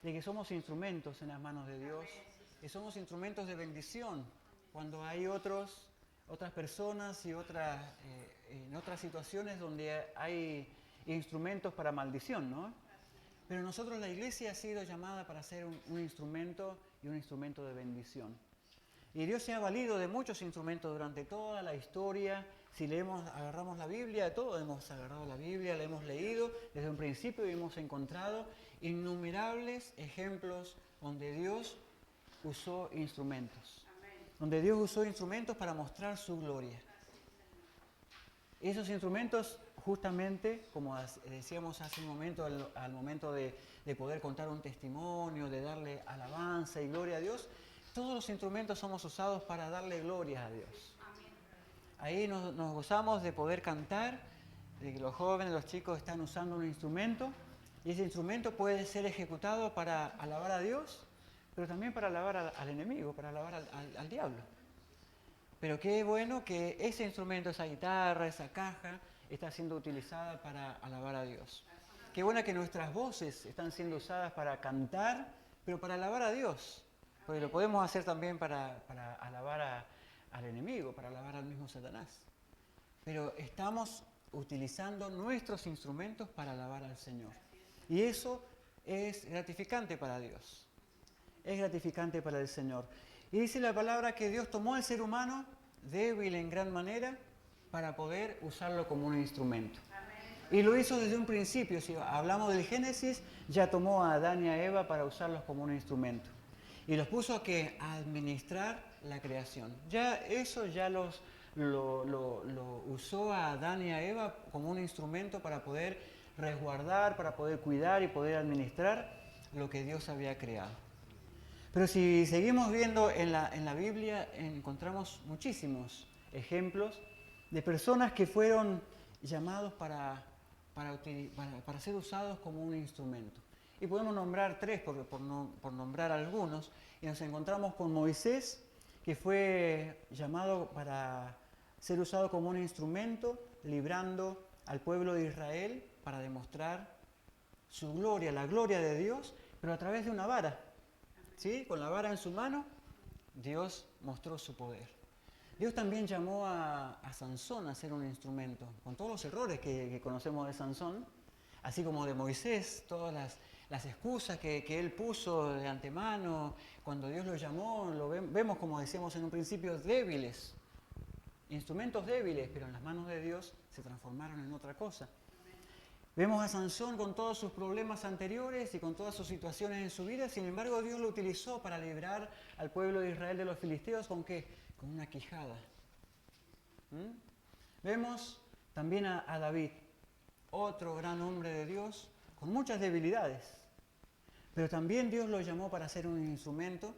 de que somos instrumentos en las manos de Dios, que somos instrumentos de bendición cuando hay otras personas y en otras situaciones donde hay instrumentos para maldición, ¿no? Pero nosotros, la iglesia, ha sido llamada para ser un instrumento y un instrumento de bendición. Y Dios se ha valido de muchos instrumentos durante toda la historia. Si agarramos la Biblia, todos hemos agarrado la Biblia, la hemos leído desde un principio y hemos encontrado innumerables ejemplos donde Dios usó instrumentos. Donde Dios usó instrumentos para mostrar su gloria. Esos instrumentos, justamente, como decíamos hace un momento, al momento de poder contar un testimonio, de darle alabanza y gloria a Dios, todos los instrumentos somos usados para darle gloria a Dios. Ahí nos gozamos de poder cantar, de que los jóvenes, los chicos están usando un instrumento, y ese instrumento puede ser ejecutado para alabar a Dios, pero también para alabar al enemigo, para alabar al diablo. Pero qué bueno que ese instrumento, esa guitarra, esa caja, está siendo utilizada para alabar a Dios. Qué bueno que nuestras voces están siendo usadas para cantar, pero para alabar a Dios. Porque lo podemos hacer también para alabar al enemigo, para alabar al mismo Satanás. Pero estamos utilizando nuestros instrumentos para alabar al Señor. Y eso es gratificante para Dios. Es gratificante para el Señor. Y dice la palabra que Dios tomó al ser humano, débil en gran manera, para poder usarlo como un instrumento. Y lo hizo desde un principio. Si hablamos del Génesis, ya tomó a Adán y a Eva para usarlos como un instrumento. Y los puso a administrar la creación. Lo usó a Adán y a Eva como un instrumento para poder resguardar, para poder cuidar y poder administrar lo que Dios había creado. Pero si seguimos viendo en la Biblia, encontramos muchísimos ejemplos de personas que fueron llamados para ser usados como un instrumento. Y podemos nombrar tres, por nombrar algunos, y nos encontramos con Moisés, que fue llamado para ser usado como un instrumento, librando al pueblo de Israel para demostrar su gloria, la gloria de Dios, pero a través de una vara. ¿Sí? Con la vara en su mano, Dios mostró su poder. Dios también llamó a Sansón a ser un instrumento, con todos los errores que conocemos de Sansón, así como de Moisés, todas las excusas que él puso de antemano. Cuando Dios lo llamó, vemos, como decíamos en un principio, débiles, instrumentos débiles, pero en las manos de Dios se transformaron en otra cosa. Vemos a Sansón con todos sus problemas anteriores y con todas sus situaciones en su vida. Sin embargo, Dios lo utilizó para librar al pueblo de Israel de los filisteos. ¿Con qué? Con una quijada. Vemos también a David, otro gran hombre de Dios, con muchas debilidades. Pero también Dios lo llamó para ser un instrumento.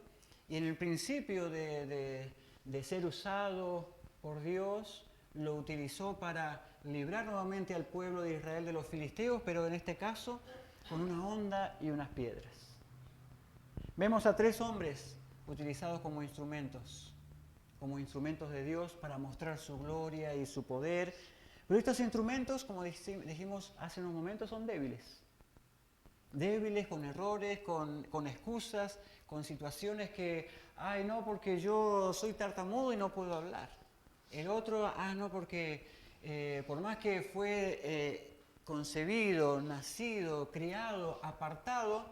Y en el principio de ser usado por Dios, lo utilizó para librar nuevamente al pueblo de Israel de los filisteos, pero en este caso con una honda y unas piedras. Vemos a tres hombres utilizados como instrumentos de Dios para mostrar su gloria y su poder. Pero estos instrumentos, como dijimos hace unos momentos, son débiles. Débiles, con errores, con excusas, con situaciones que, no, porque yo soy tartamudo y no puedo hablar. El otro, no, porque por más que fue concebido, nacido, criado, apartado,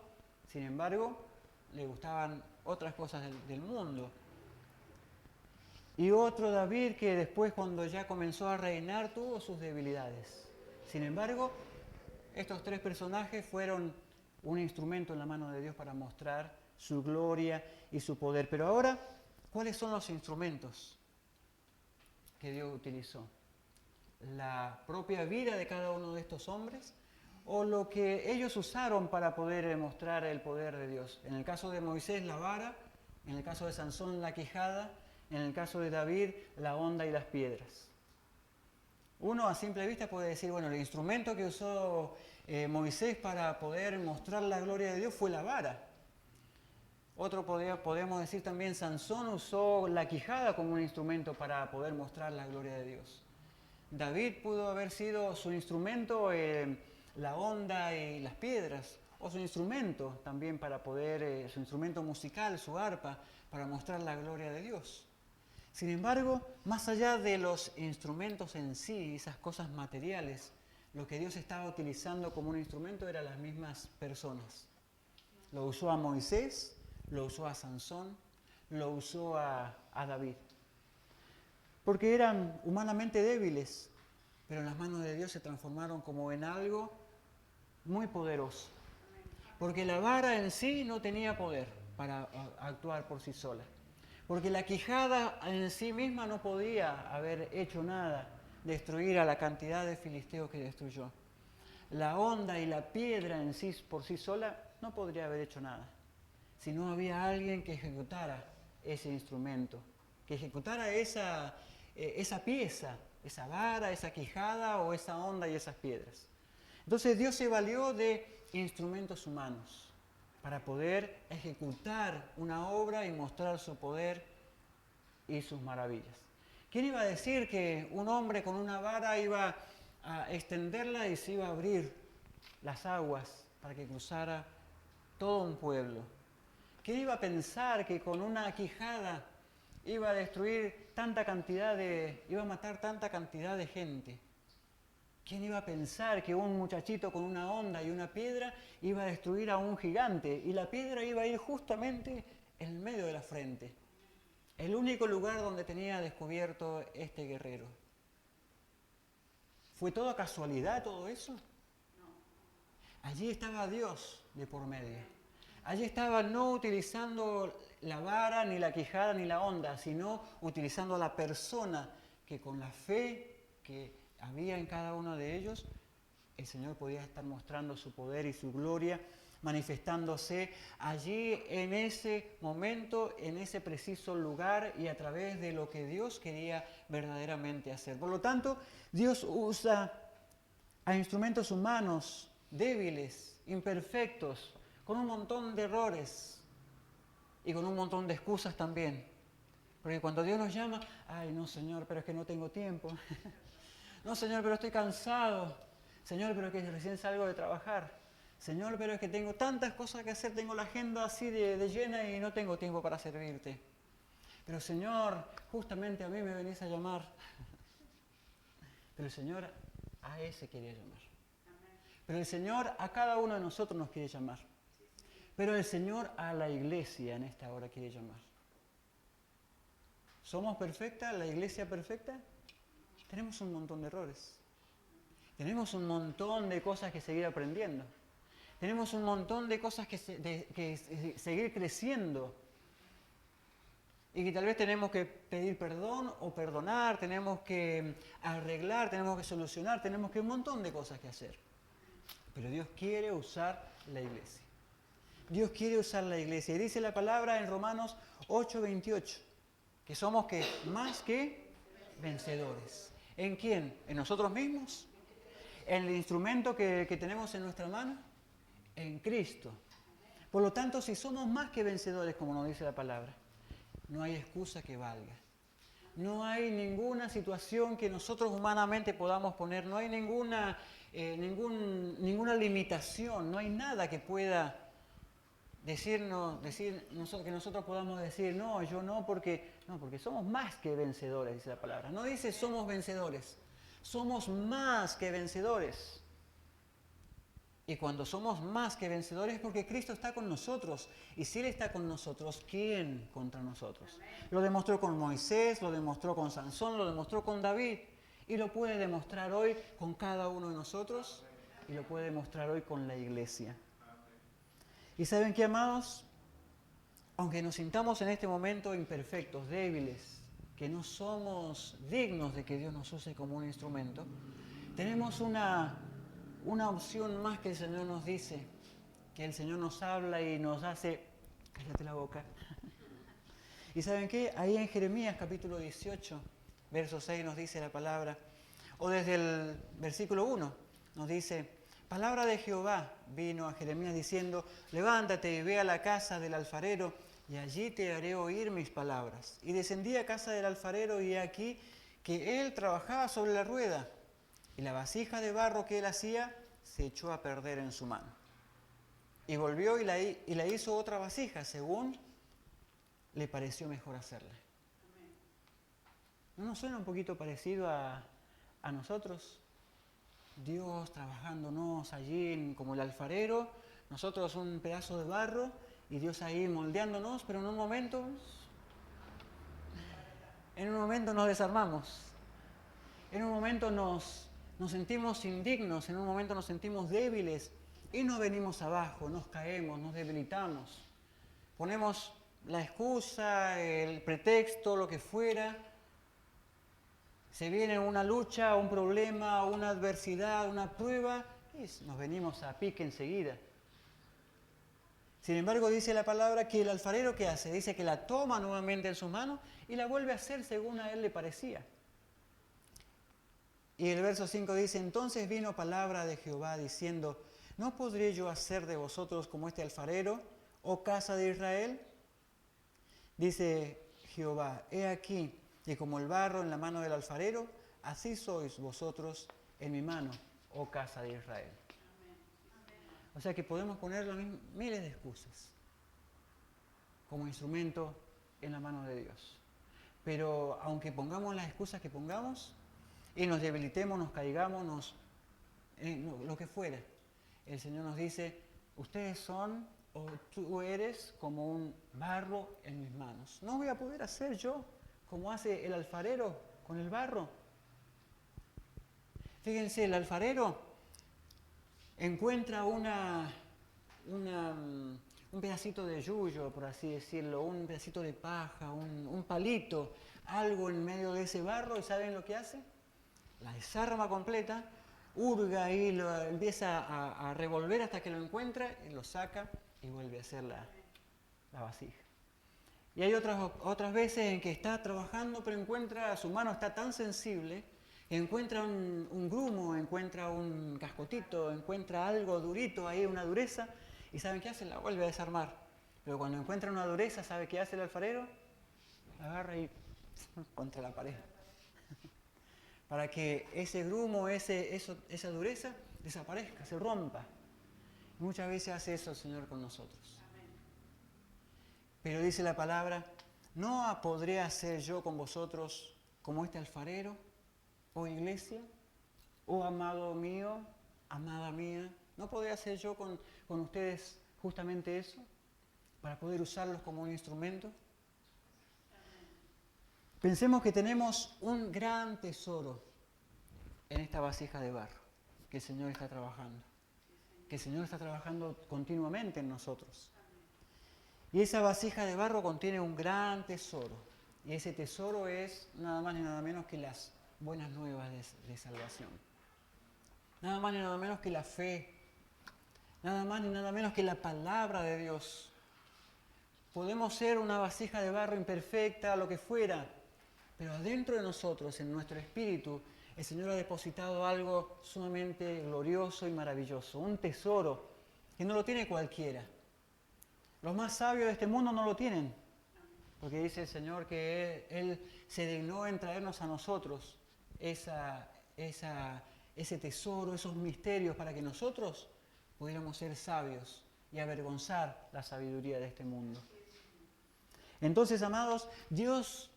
sin embargo, le gustaban otras cosas del mundo. Y otro, David, que después, cuando ya comenzó a reinar, tuvo sus debilidades. Sin embargo, estos tres personajes fueron un instrumento en la mano de Dios para mostrar su gloria y su poder. Pero ahora, ¿cuáles son los instrumentos que Dios utilizó? ¿La propia vida de cada uno de estos hombres o lo que ellos usaron para poder demostrar el poder de Dios? En el caso de Moisés, la vara; en el caso de Sansón, la quijada; en el caso de David, la honda y las piedras. Uno a simple vista puede decir, bueno, el instrumento que usó Moisés para poder mostrar la gloria de Dios fue la vara. Otro podemos decir también, Sansón usó la quijada como un instrumento para poder mostrar la gloria de Dios. David pudo haber sido su instrumento la honda y las piedras. o su instrumento también para poder, su instrumento musical, su arpa, para mostrar la gloria de Dios. Sin embargo, más allá de los instrumentos en sí, esas cosas materiales, lo que Dios estaba utilizando como un instrumento eran las mismas personas. Lo usó a Moisés, lo usó a Sansón, lo usó a David. Porque eran humanamente débiles, pero en las manos de Dios se transformaron como en algo muy poderoso. Porque la vara en sí no tenía poder para actuar por sí sola. Porque la quijada en sí misma no podía haber hecho nada, destruir a la cantidad de filisteos que destruyó. La honda y la piedra en sí por sí sola no podría haber hecho nada. Si no había alguien que ejecutara ese instrumento, que ejecutara esa pieza, esa vara, esa quijada o esa honda y esas piedras. Entonces Dios se valió de instrumentos humanos para poder ejecutar una obra y mostrar su poder y sus maravillas. ¿Quién iba a decir que un hombre con una vara iba a extenderla y se iba a abrir las aguas para que cruzara todo un pueblo? ¿Quién iba a pensar que con una quijada iba a destruir iba a matar tanta cantidad de gente? ¿Quién iba a pensar que un muchachito con una honda y una piedra iba a destruir a un gigante y la piedra iba a ir justamente en el medio de la frente? El único lugar donde tenía descubierto este guerrero. ¿Fue toda casualidad todo eso? Allí estaba Dios de por medio. Allí estaba no utilizando la vara, ni la quijada, ni la honda, sino utilizando a la persona que con la fe que había en cada uno de ellos, el Señor podía estar mostrando su poder y su gloria, manifestándose allí en ese momento, en ese preciso lugar y a través de lo que Dios quería verdaderamente hacer. Por lo tanto, Dios usa a instrumentos humanos débiles, imperfectos, con un montón de errores y con un montón de excusas también. Porque cuando Dios nos llama, ay no Señor, pero es que no tengo tiempo. No Señor, pero estoy cansado. Señor, pero es que recién salgo de trabajar. Señor, pero es que tengo tantas cosas que hacer, tengo la agenda así de llena y no tengo tiempo para servirte. Pero Señor, justamente a mí me venís a llamar. Pero el Señor a ese quería llamar. Pero el Señor a cada uno de nosotros nos quiere llamar. Pero el Señor a la iglesia en esta hora quiere llamar. ¿Somos perfectas? ¿La iglesia perfecta? Tenemos un montón de errores. Tenemos un montón de cosas que seguir aprendiendo. Tenemos un montón de cosas que seguir creciendo. Y que tal vez tenemos que pedir perdón o perdonar, tenemos que arreglar, tenemos que solucionar, tenemos que un montón de cosas que hacer. Pero Dios quiere usar la iglesia. Dios quiere usar la iglesia. Y dice la palabra en Romanos 8:28, que somos que más que vencedores. ¿En quién? ¿En nosotros mismos? ¿En el instrumento que tenemos en nuestra mano? En Cristo. Por lo tanto, si somos más que vencedores, como nos dice la palabra, no hay excusa que valga. No hay ninguna situación que nosotros humanamente podamos poner, no hay ninguna limitación, no hay nada que pueda que nosotros podamos decir, no, yo no, porque somos más que vencedores, dice la palabra. No dice somos vencedores, somos más que vencedores. Y cuando somos más que vencedores es porque Cristo está con nosotros. Y si Él está con nosotros, ¿quién contra nosotros? Lo demostró con Moisés, lo demostró con Sansón, lo demostró con David. Y lo puede demostrar hoy con cada uno de nosotros. Y lo puede demostrar hoy con la iglesia. ¿Y saben qué, amados? Aunque nos sintamos en este momento imperfectos, débiles, que no somos dignos de que Dios nos use como un instrumento, tenemos una opción más que el Señor nos dice, que el Señor nos habla y nos hace, cállate la boca. ¿Y saben qué? Ahí en Jeremías capítulo 18, verso 6 nos dice la palabra, o desde el versículo 1 nos dice, palabra de Jehová vino a Jeremías diciendo, levántate y ve a la casa del alfarero y allí te haré oír mis palabras. Y descendí a casa del alfarero y he aquí que él trabajaba sobre la rueda. Y la vasija de barro que él hacía se echó a perder en su mano. Y volvió y la hizo otra vasija, según le pareció mejor hacerla. ¿No nos suena un poquito parecido a nosotros? Dios trabajándonos allí como el alfarero, nosotros un pedazo de barro y Dios ahí moldeándonos, pero en un momento nos desarmamos, en un momento nos sentimos indignos, en un momento nos sentimos débiles y nos venimos abajo, nos caemos, nos debilitamos, ponemos la excusa, el pretexto, lo que fuera. Se viene una lucha, un problema, una adversidad, una prueba, y nos venimos a pique enseguida. Sin embargo, dice la palabra que el alfarero, ¿qué hace? Dice que la toma nuevamente en sus manos y la vuelve a hacer según a él le parecía. Y el verso 5 dice, entonces vino palabra de Jehová diciendo, ¿no podré yo hacer de vosotros como este alfarero, oh casa de Israel? Dice Jehová, he aquí, que como el barro en la mano del alfarero, así sois vosotros en mi mano, oh casa de Israel. O sea que podemos poner miles de excusas como instrumento en la mano de Dios. Pero aunque pongamos las excusas que pongamos y nos debilitemos, nos caigamos, lo que fuera, el Señor nos dice, ustedes son o tú eres como un barro en mis manos. No voy a poder hacer yo como hace el alfarero con el barro. Fíjense, el alfarero encuentra un pedacito de yuyo, por así decirlo, un pedacito de paja, un palito, algo en medio de ese barro, y ¿saben lo que hace? La desarma completa, hurga y lo empieza a revolver hasta que lo encuentra y lo saca y vuelve a hacer la vasija. Y hay otras veces en que está trabajando, pero su mano está tan sensible, que encuentra un grumo, encuentra un cascotito, encuentra algo durito ahí, una dureza, y ¿saben qué hace? La vuelve a desarmar. Pero cuando encuentra una dureza, ¿sabe qué hace el alfarero? La agarra y contra la pared. Para que ese grumo, esa dureza, desaparezca, se rompa. Muchas veces hace eso el Señor con nosotros. Pero dice la palabra, ¿no podré hacer yo con vosotros como este alfarero, oh iglesia, oh amado mío, amada mía? ¿No podré hacer yo con ustedes justamente eso, para poder usarlos como un instrumento? Pensemos que tenemos un gran tesoro en esta vasija de barro, que el Señor está trabajando, que el Señor está trabajando continuamente en nosotros. Y esa vasija de barro contiene un gran tesoro. Y ese tesoro es nada más ni nada menos que las buenas nuevas de salvación. Nada más ni nada menos que la fe. Nada más ni nada menos que la palabra de Dios. Podemos ser una vasija de barro imperfecta, lo que fuera, pero adentro de nosotros, en nuestro espíritu, el Señor ha depositado algo sumamente glorioso y maravilloso. Un tesoro que no lo tiene cualquiera. Los más sabios de este mundo no lo tienen, porque dice el Señor que Él se dignó en traernos a nosotros ese tesoro, esos misterios, para que nosotros pudiéramos ser sabios y avergonzar la sabiduría de este mundo. Entonces, amados, Dios,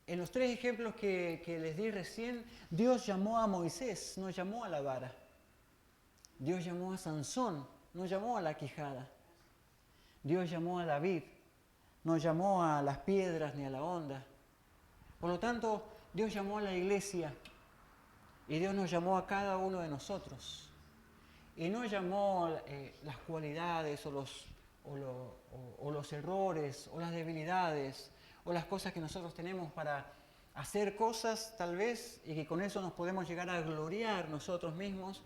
en los tres ejemplos que les di recién, Dios llamó a Moisés, no llamó a la vara. Dios llamó a Sansón, no llamó a la quijada. Dios llamó a David, no llamó a las piedras ni a la onda. Por lo tanto, Dios llamó a la iglesia y Dios nos llamó a cada uno de nosotros. Y no llamó las cualidades o los errores o las debilidades o las cosas que nosotros tenemos para hacer cosas tal vez y que con eso nos podemos llegar a gloriar nosotros mismos,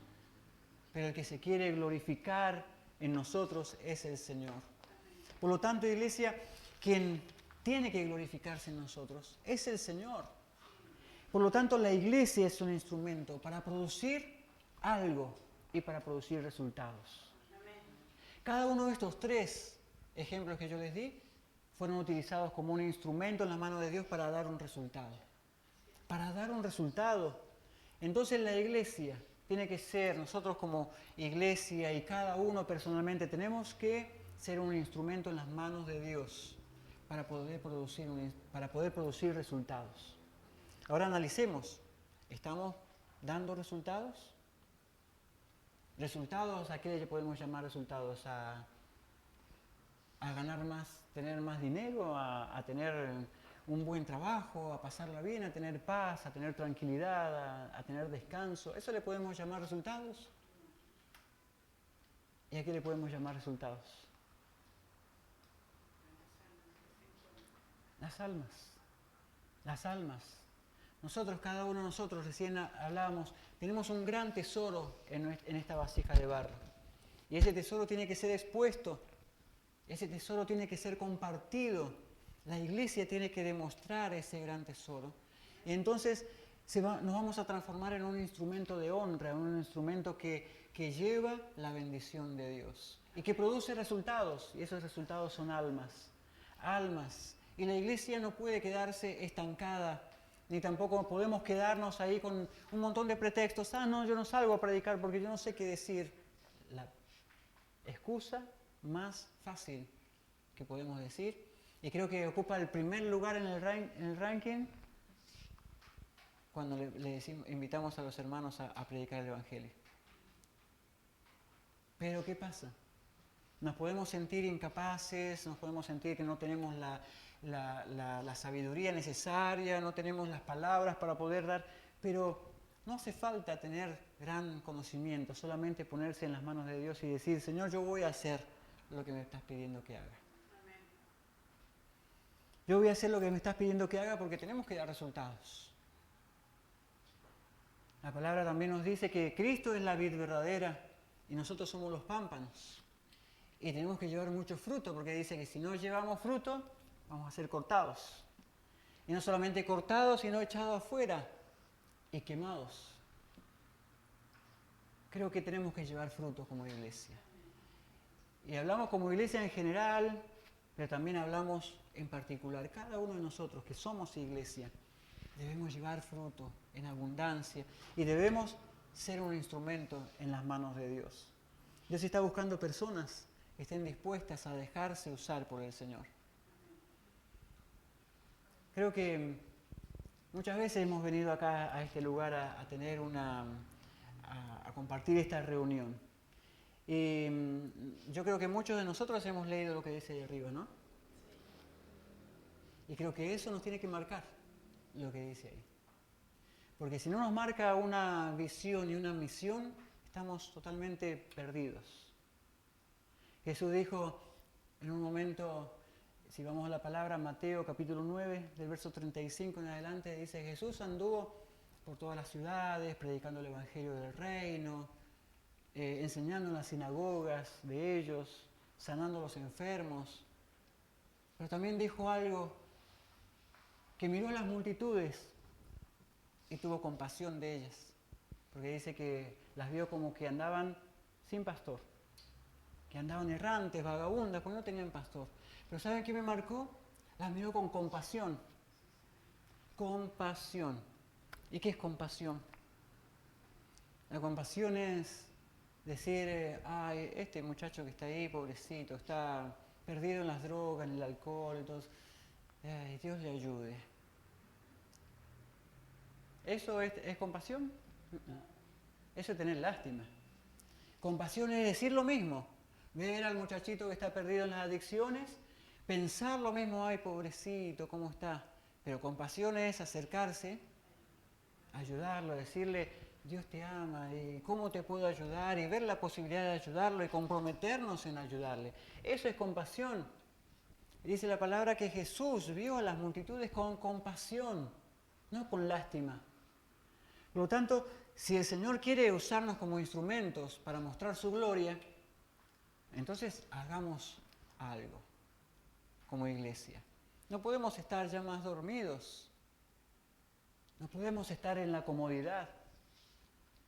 pero el que se quiere glorificar en nosotros es el Señor. Por lo tanto, iglesia, quien tiene que glorificarse en nosotros es el Señor. Por lo tanto, la iglesia es un instrumento para producir algo y para producir resultados. Cada uno de estos tres ejemplos que yo les di fueron utilizados como un instrumento en la mano de Dios para dar un resultado. Para dar un resultado. Entonces la iglesia tiene que ser, nosotros como iglesia y cada uno personalmente, tenemos que ser un instrumento en las manos de Dios para poder producir resultados. Ahora analicemos, ¿estamos dando resultados? ¿Resultados a qué le podemos llamar resultados? ¿A ganar más, tener más dinero, a tener un buen trabajo, a pasarla bien, a tener paz, a tener tranquilidad, a tener descanso? ¿Eso le podemos llamar resultados? ¿Y a qué le podemos llamar resultados? Las almas. Las almas. Nosotros, cada uno de nosotros, recién hablábamos, tenemos un gran tesoro en esta vasija de barro. Y ese tesoro tiene que ser expuesto. Ese tesoro tiene que ser compartido. La iglesia tiene que demostrar ese gran tesoro. Y entonces nos vamos a transformar en un instrumento de honra, en un instrumento que lleva la bendición de Dios. Y que produce resultados. Y esos resultados son almas. Almas. Y la iglesia no puede quedarse estancada, ni tampoco podemos quedarnos ahí con un montón de pretextos. No, yo no salgo a predicar porque yo no sé qué decir. La excusa más fácil que podemos decir, y creo que ocupa el primer lugar en el ranking cuando invitamos a los hermanos a predicar el Evangelio. Pero ¿qué pasa? Nos podemos sentir incapaces, nos podemos sentir que no tenemos la sabiduría necesaria, no tenemos las palabras para poder dar, pero no hace falta tener gran conocimiento, solamente ponerse en las manos de Dios y decir, Señor, yo voy a hacer lo que me estás pidiendo que haga. Amén. Yo voy a hacer lo que me estás pidiendo que haga porque tenemos que dar resultados. La palabra también nos dice que Cristo es la vid verdadera y nosotros somos los pámpanos. Y tenemos que llevar mucho fruto porque dice que si no llevamos fruto, vamos a ser cortados. Y no solamente cortados, sino echados afuera y quemados. Creo que tenemos que llevar frutos como iglesia. Y hablamos como iglesia en general, pero también hablamos en particular. Cada uno de nosotros que somos iglesia, debemos llevar fruto en abundancia y debemos ser un instrumento en las manos de Dios. Dios está buscando personas que estén dispuestas a dejarse usar por el Señor. Creo que muchas veces hemos venido acá a este lugar a tener a compartir esta reunión. Y yo creo que muchos de nosotros hemos leído lo que dice ahí arriba, ¿no? Y creo que eso nos tiene que marcar lo que dice ahí. Porque si no nos marca una visión y una misión, estamos totalmente perdidos. Jesús dijo en un momento, si vamos a la palabra, Mateo capítulo 9, del verso 35 en adelante, dice, Jesús anduvo por todas las ciudades, predicando el evangelio del reino, enseñando en las sinagogas de ellos, sanando a los enfermos. Pero también dijo algo, que miró a las multitudes y tuvo compasión de ellas. Porque dice que las vio como que andaban sin pastor, que andaban errantes, vagabundas, porque no tenían pastor. Pero ¿saben qué me marcó? Las miró con compasión. Compasión. ¿Y qué es compasión? La compasión es decir, ay, este muchacho que está ahí, pobrecito, está perdido en las drogas, en el alcohol, entonces, ay, Dios le ayude. ¿Eso es compasión? Eso es tener lástima. Compasión es decir lo mismo. Ver al muchachito que está perdido en las adicciones, pensar lo mismo, ay, pobrecito, ¿cómo está? Pero compasión es acercarse, ayudarlo, decirle, Dios te ama y cómo te puedo ayudar y ver la posibilidad de ayudarlo y comprometernos en ayudarle. Eso es compasión. Dice la palabra que Jesús vio a las multitudes con compasión, no con lástima. Por lo tanto, si el Señor quiere usarnos como instrumentos para mostrar su gloria, entonces hagamos algo como iglesia. No podemos estar ya más dormidos. No podemos estar en la comodidad.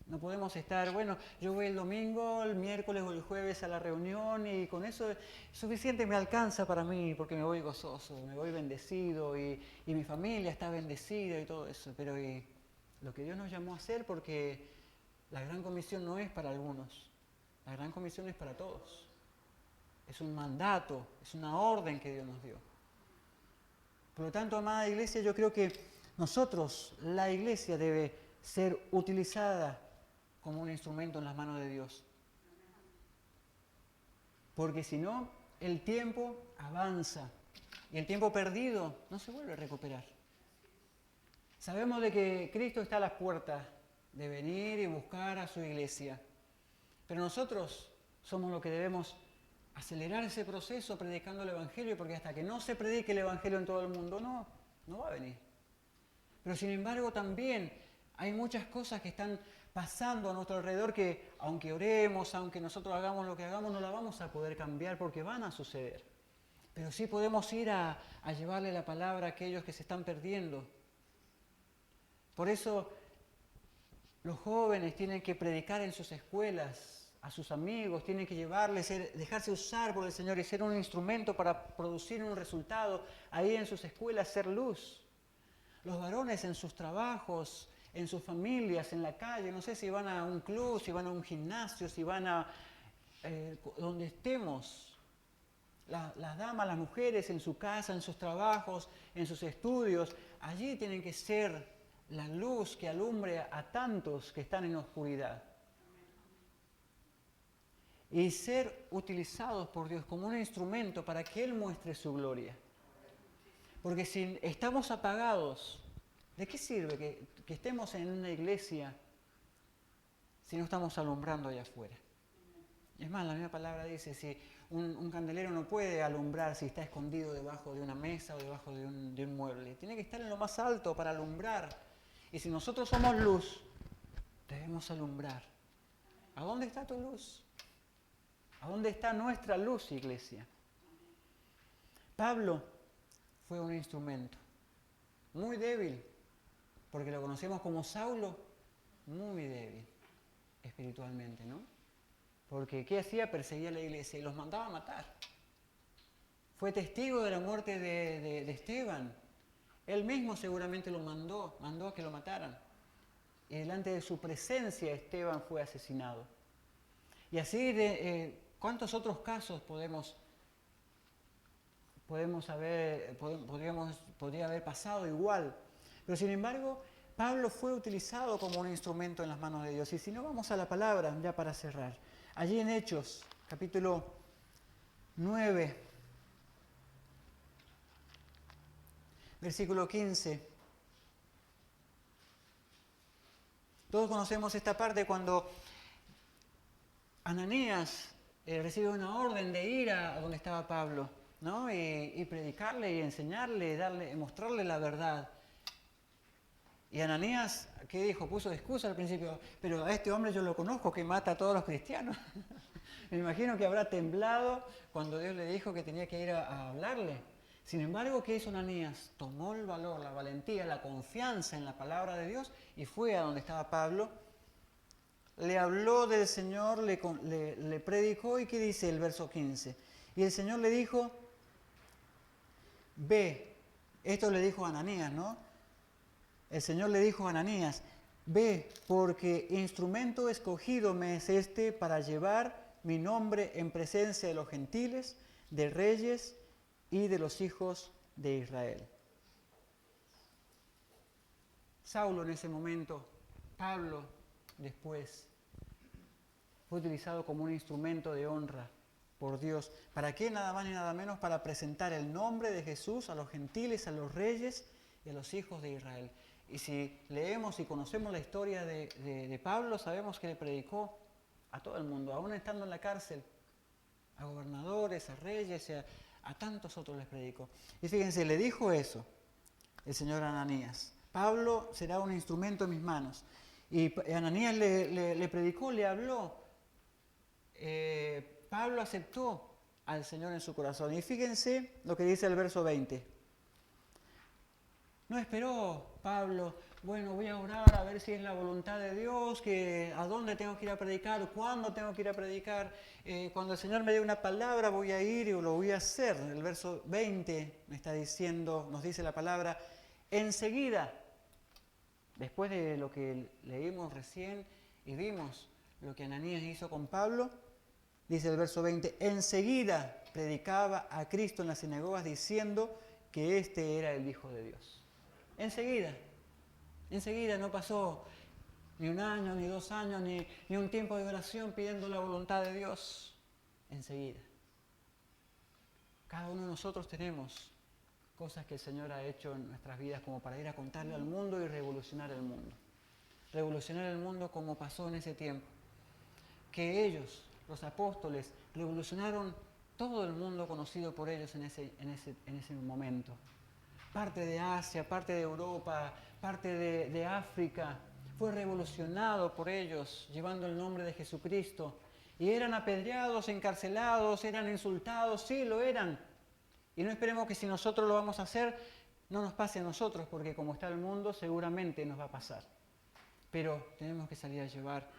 No podemos estar, bueno, yo voy el domingo, el miércoles o el jueves a la reunión y con eso suficiente me alcanza para mí porque me voy gozoso, me voy bendecido y mi familia está bendecida y todo eso. Pero lo que Dios nos llamó a hacer porque La gran comisión no es para algunos, la gran comisión es para todos. Es un mandato, es una orden que Dios nos dio. Por lo tanto, amada iglesia, yo creo que nosotros, la iglesia, debe ser utilizada como un instrumento en las manos de Dios. Porque si no, el tiempo avanza y el tiempo perdido no se vuelve a recuperar. Sabemos de que Cristo está a las puertas de venir y buscar a su iglesia, pero nosotros somos los que debemos acelerar ese proceso predicando el Evangelio, porque hasta que no se predique el Evangelio en todo el mundo, no va a venir. Pero sin embargo también hay muchas cosas que están pasando a nuestro alrededor que aunque oremos, aunque nosotros hagamos lo que hagamos, no la vamos a poder cambiar porque van a suceder. Pero sí podemos ir a llevarle la palabra a aquellos que se están perdiendo. Por eso los jóvenes tienen que predicar en sus escuelas, a sus amigos, tienen que llevarles, dejarse usar por el Señor y ser un instrumento para producir un resultado ahí en sus escuelas, ser luz. Los varones en sus trabajos, en sus familias, en la calle, no sé si van a un club, si van a un gimnasio, si van a donde estemos. Las damas, las mujeres en su casa, en sus trabajos, en sus estudios, allí tienen que ser la luz que alumbre a tantos que están en oscuridad. Y ser utilizados por Dios como un instrumento para que Él muestre su gloria. Porque si estamos apagados, ¿de qué sirve que estemos en una iglesia si no estamos alumbrando allá afuera? Es más, la misma palabra dice, si un candelero no puede alumbrar si está escondido debajo de una mesa o debajo de un mueble. Tiene que estar en lo más alto para alumbrar. Y si nosotros somos luz, debemos alumbrar. ¿A dónde está tu luz? ¿A dónde está nuestra luz, iglesia? Pablo fue un instrumento muy débil, porque lo conocemos como Saulo, muy débil espiritualmente, ¿no? Porque ¿qué hacía? Perseguía a la iglesia y los mandaba a matar. Fue testigo de la muerte de Esteban. Él mismo seguramente lo mandó a que lo mataran. Y delante de su presencia Esteban fue asesinado. Y así ¿cuántos otros casos podría haber pasado igual? Pero sin embargo, Pablo fue utilizado como un instrumento en las manos de Dios. Y si no, vamos a la palabra ya para cerrar. Allí en Hechos, capítulo 9, versículo 15. Todos conocemos esta parte cuando Ananías recibe una orden de ir a donde estaba Pablo, ¿no? Y predicarle y enseñarle, mostrarle la verdad. Y Ananías, ¿qué dijo? Puso excusa al principio, pero a este hombre yo lo conozco, que mata a todos los cristianos. Me imagino que habrá temblado cuando Dios le dijo que tenía que ir a hablarle. Sin embargo, ¿qué hizo Ananías? Tomó el valor, la valentía, la confianza en la palabra de Dios y fue a donde estaba Pablo. Le habló del Señor, le predicó, y ¿qué dice el verso 15? Y el Señor le dijo, ve, esto le dijo a Ananías, ¿no? El Señor le dijo a Ananías, ve, porque instrumento escogido me es este para llevar mi nombre en presencia de los gentiles, de reyes y de los hijos de Israel. Saulo en ese momento, Pablo después, fue utilizado como un instrumento de honra por Dios. ¿Para qué? Nada más ni nada menos para presentar el nombre de Jesús a los gentiles, a los reyes y a los hijos de Israel. Y si leemos y conocemos la historia de Pablo, sabemos que le predicó a todo el mundo, aún estando en la cárcel, a gobernadores, a reyes, a tantos otros les predicó. Y fíjense, le dijo eso el Señor a Ananías. Pablo será un instrumento en mis manos. Y Ananías le predicó, le habló. Pablo aceptó al Señor en su corazón. Y fíjense lo que dice el verso 20. No esperó Pablo, bueno, voy a orar a ver si es la voluntad de Dios, a dónde tengo que ir a predicar, cuándo tengo que ir a predicar. Cuando el Señor me dé una palabra voy a ir y lo voy a hacer. El verso 20 nos dice la palabra, enseguida, después de lo que leímos recién, y vimos lo que Ananías hizo con Pablo, dice el verso 20, enseguida predicaba a Cristo en las sinagogas diciendo que este era el Hijo de Dios. Enseguida no pasó ni un año, ni 2 años, ni un tiempo de oración pidiendo la voluntad de Dios. Enseguida. Cada uno de nosotros tenemos cosas que el Señor ha hecho en nuestras vidas como para ir a contarle al mundo y revolucionar el mundo. Revolucionar el mundo como pasó en ese tiempo. Que ellos, los apóstoles, revolucionaron todo el mundo conocido por ellos en ese momento. Parte de Asia, parte de Europa, parte de África, fue revolucionado por ellos, llevando el nombre de Jesucristo. Y eran apedreados, encarcelados, eran insultados, sí, lo eran. Y no esperemos que si nosotros lo vamos a hacer, no nos pase a nosotros, porque como está el mundo, seguramente nos va a pasar. Pero tenemos que salir a llevar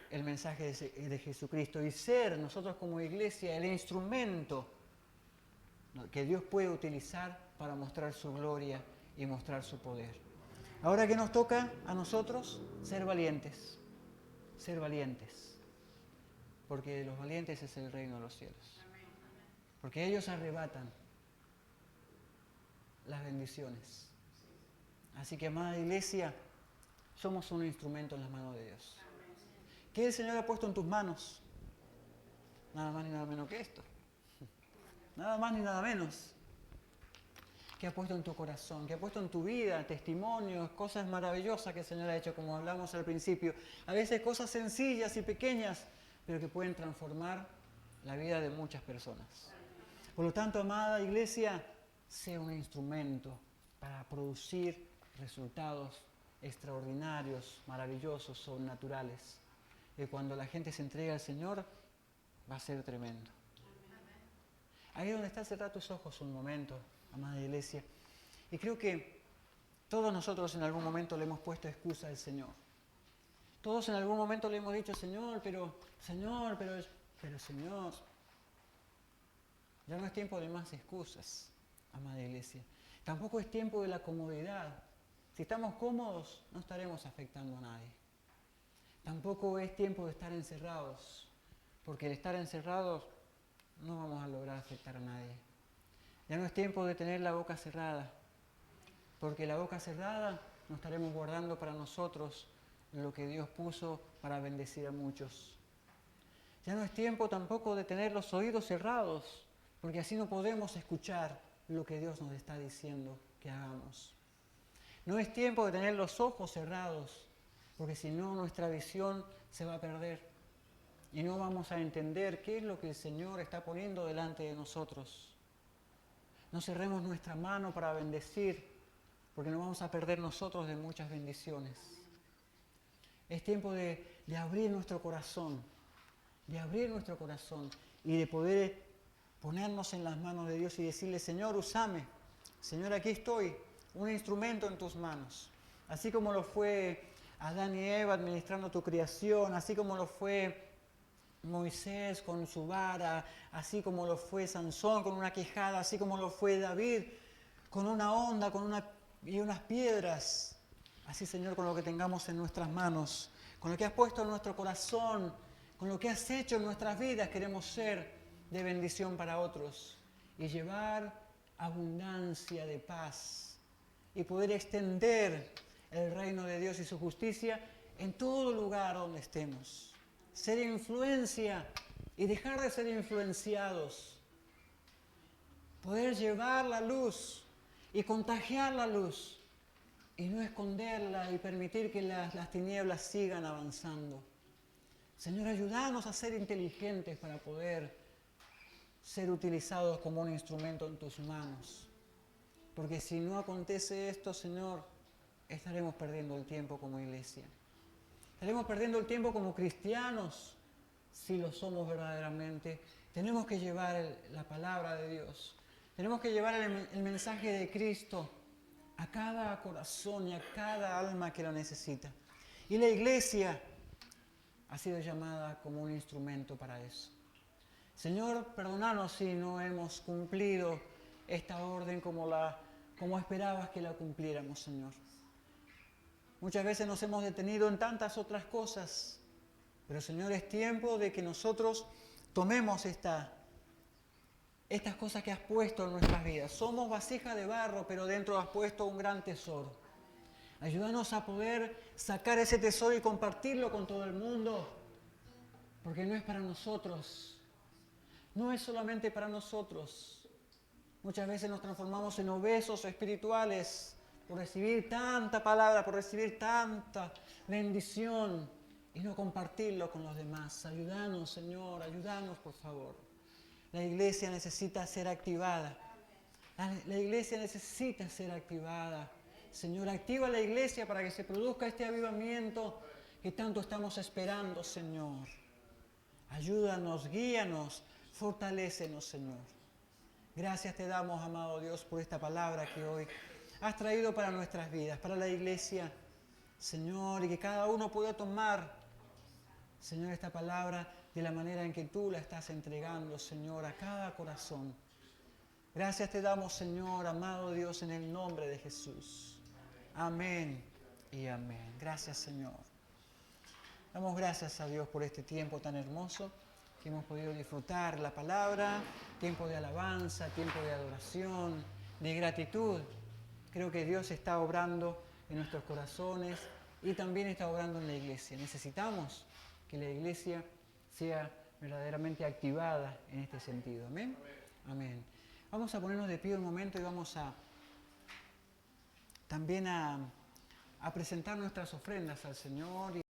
el mensaje de Jesucristo y ser nosotros como iglesia el instrumento que Dios puede utilizar para mostrar su gloria y mostrar su poder. Ahora que nos toca a nosotros ser valientes, porque de los valientes es el reino de los cielos, porque ellos arrebatan las bendiciones. Así que, amada iglesia, somos un instrumento en las manos de Dios. ¿Qué el Señor ha puesto en tus manos? Nada más ni nada menos que esto. Nada más ni nada menos. ¿Qué ha puesto en tu corazón? ¿Qué ha puesto en tu vida? Testimonios, cosas maravillosas que el Señor ha hecho, como hablamos al principio. A veces cosas sencillas y pequeñas, pero que pueden transformar la vida de muchas personas. Por lo tanto, amada iglesia, sea un instrumento para producir resultados extraordinarios, maravillosos, sobrenaturales. Y cuando la gente se entrega al Señor, va a ser tremendo. Ahí donde estás, cerrá tus ojos un momento, amada iglesia. Y creo que todos nosotros en algún momento le hemos puesto excusa al Señor. Todos en algún momento le hemos dicho, Señor, pero Señor. Ya no es tiempo de más excusas, amada iglesia. Tampoco es tiempo de la comodidad. Si estamos cómodos, no estaremos afectando a nadie. Tampoco es tiempo de estar encerrados, porque al estar encerrados no vamos a lograr afectar a nadie. Ya no es tiempo de tener la boca cerrada, porque la boca cerrada nos estaremos guardando para nosotros lo que Dios puso para bendecir a muchos. Ya no es tiempo tampoco de tener los oídos cerrados, porque así no podemos escuchar lo que Dios nos está diciendo que hagamos. No es tiempo de tener los ojos cerrados, porque si no nuestra visión se va a perder y no vamos a entender qué es lo que el Señor está poniendo delante de nosotros. No cerremos nuestra mano para bendecir, porque nos vamos a perder nosotros de muchas bendiciones. Es tiempo de abrir nuestro corazón, y de poder ponernos en las manos de Dios y decirle, Señor, úsame. Señor, aquí estoy, un instrumento en tus manos. Así como lo fue Adán y Eva administrando tu creación, así como lo fue Moisés con su vara, así como lo fue Sansón con una quejada, así como lo fue David con una onda y unas piedras. Así, Señor, con lo que tengamos en nuestras manos, con lo que has puesto en nuestro corazón, con lo que has hecho en nuestras vidas, queremos ser de bendición para otros y llevar abundancia de paz y poder extender el reino de Dios y su justicia en todo lugar donde estemos. Ser influencia y dejar de ser influenciados. Poder llevar la luz y contagiar la luz y no esconderla y permitir que las tinieblas sigan avanzando. Señor, ayúdanos a ser inteligentes para poder ser utilizados como un instrumento en tus manos. Porque si no acontece esto, Señor, estaremos perdiendo el tiempo como iglesia. Estaremos perdiendo el tiempo como cristianos, si lo somos verdaderamente. Tenemos que llevar la palabra de Dios. Tenemos que llevar el mensaje de Cristo a cada corazón y a cada alma que lo necesita. Y la iglesia ha sido llamada como un instrumento para eso. Señor, perdónanos si no hemos cumplido esta orden como esperabas que la cumpliéramos, Señor. Muchas veces nos hemos detenido en tantas otras cosas, pero Señor, es tiempo de que nosotros tomemos estas cosas que has puesto en nuestras vidas. Somos vasija de barro, pero dentro has puesto un gran tesoro. Ayúdanos a poder sacar ese tesoro y compartirlo con todo el mundo, porque no es para nosotros, no es solamente para nosotros. Muchas veces nos transformamos en obesos espirituales por recibir tanta palabra, por recibir tanta bendición y no compartirlo con los demás. Ayúdanos, Señor, ayúdanos, por favor. La iglesia necesita ser activada. La iglesia necesita ser activada. Señor, activa la iglesia para que se produzca este avivamiento que tanto estamos esperando, Señor. Ayúdanos, guíanos, fortalécenos, Señor. Gracias te damos, amado Dios, por esta palabra que hoy has traído para nuestras vidas, para la iglesia, Señor, y que cada uno pueda tomar, Señor, esta palabra de la manera en que tú la estás entregando, Señor, a cada corazón. Gracias te damos, Señor, amado Dios, en el nombre de Jesús. Amén y amén. Gracias, Señor. Damos gracias a Dios por este tiempo tan hermoso que hemos podido disfrutar la palabra, tiempo de alabanza, tiempo de adoración, de gratitud. Creo que Dios está obrando en nuestros corazones y también está obrando en la iglesia. Necesitamos que la iglesia sea verdaderamente activada en este sentido. Amén. Amén. Vamos a ponernos de pie un momento y vamos también a presentar nuestras ofrendas al Señor.